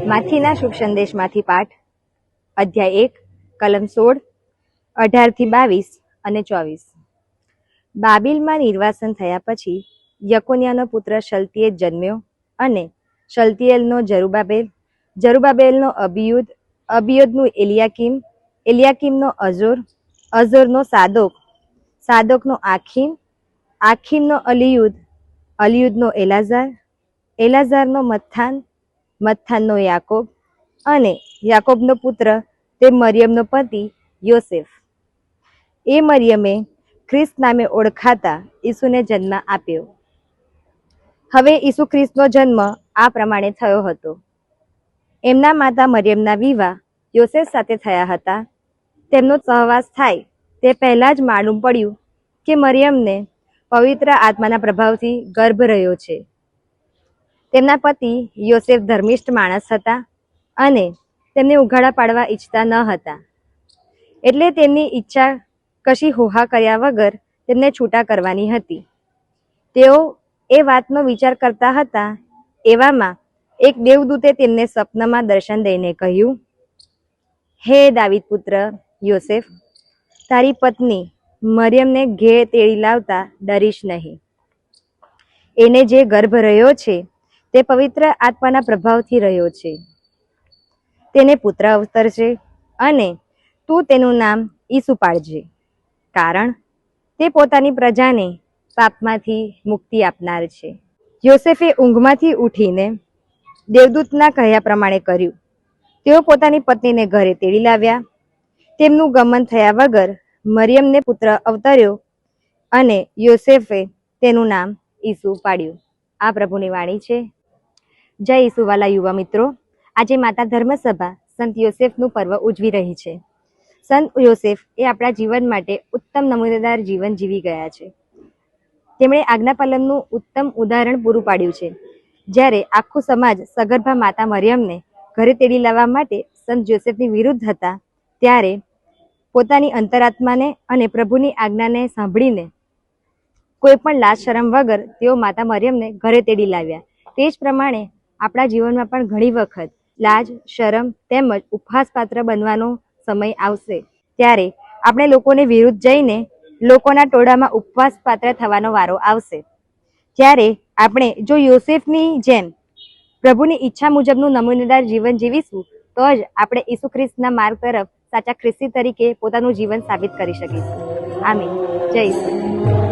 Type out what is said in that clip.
માથીના શુભ સંદેશમાંથી પાઠ અધ્યાય 1 કલમ 16 18-22 અને 24. બાબિલમાં નિર્વાસન થયા પછી યકોન્યાનો પુત્ર શલતીએલ જન્મ્યો અને શલતીએલનો જરુબાબેલ, જરુબાબેલનો અબિયુદ, અબિયુદનું એલિયાકીમ, એલિયાકીમનો અઝોર, અઝોરનો સાદોક, સાદોકનો આખીમ, આખીમનો અલિયુદ, અલિયુદનો એલાઝાર, એલાઝારનો મત્થાન, મત્થાનનો યાકોબ અને યાકોબનો પુત્ર તે મરિયમનો પતિ યોસેફ. એ મરિયમે ખ્રિસ્ત નામે ઓળખાતા ઈસુને જન્મ આપ્યો. હવે ઈસુ ખ્રિસ્તનો જન્મ આ પ્રમાણે થયો હતો. એમના માતા મરિયમના વિવાહ યોસેફ સાથે થયા હતા. તેમનો સહવાસ થાય તે પહેલા જ માલુમ પડ્યું કે મરિયમને પવિત્ર આત્માના પ્રભાવથી ગર્ભ રહ્યો છે. તેમના પતિ યોસેફ ધર્મિષ્ઠ માણસ હતા અને તેમને ઉઘાડા પાડવા ઈચ્છતા ન હતા. એટલે તેમની ઈચ્છા કશી હોહા કર્યા વગર તેમને છૂટા કરવાની હતી. તેઓ એ વાતનો વિચાર કરતા હતા. એવામાં એક દેવદૂતે તેમને સ્વપ્નમાં દર્શન દઈને કહ્યું, હે દાવીદ પુત્ર યોસેફ, તારી પત્ની મરિયમને ઘેર તેડી લાવતા ડરીશ નહીં. એને જે ગર્ભ રહ્યો છે તે પવિત્ર આત્માના પ્રભાવથી રહ્યો છે. તેને પુત્ર અવતરશે અને તું તેનું નામ ઈસુ પાડજે, કારણ તે પોતાની પ્રજાને પાપમાંથી મુક્તિ આપનાર છે. યોસેફે ઊંઘમાંથી ઉઠીને દેવદૂતના કહ્યા પ્રમાણે કર્યું. તેઓ પોતાની પત્નીને ઘરે તેડી લાવ્યા. તેમનું ગમન થયા વગર મરિયમને પુત્ર અવતર્યો અને યોસેફે તેનું નામ ઈસુ પાડ્યું. આ પ્રભુની વાણી છે. જય ઈસુવાલા યુવા મિત્રો, આજે માતા ધર્મસભા સંત યોસેફનું પર્વ ઉજવી રહી છે. સંત યોસેફ એ આપણા જીવન માટે ઉત્તમ નમૂનેદાર જીવન જીવી ગયા છે. તેમણે આજ્ઞાપાલનનું ઉત્તમ ઉદાહરણ પૂરું પાડ્યું છે. જ્યારે આખું સમાજ સગર્ભા માતા મરિયમને ઘરે તેડી લાવવા માટે સંત યોસેફની વિરુદ્ધ હતા, ત્યારે પોતાની અંતરાત્માને અને પ્રભુની આજ્ઞાને સાંભળીને કોઈ પણ લાજ શરમ વગર તેઓ માતા મરિયમને ઘરે તેડી લાવ્યા. તે જ પ્રમાણે આપણા જીવનમાં પણ ઘણી વખત લાજ, શરમ તેમજ ઉપહાસપાત્ર બનવાનો સમય આવશે. ત્યારે આપણે લોકોને વિરુદ્ધ જઈને લોકોના ટોળામાં ઉપવાસપાત્ર થવાનો વારો આવશે. ત્યારે આપણે જો યોસેફની જેમ પ્રભુની ઈચ્છા મુજબનું નમૂનેદાર જીવન જીવીશું તો જ આપણે ઈસુ ખ્રિસ્તના માર્ગ તરફ સાચા ખ્રિસ્તી તરીકે પોતાનું જીવન સાબિત કરી શકીશું. આમીન. જય ઈસુ.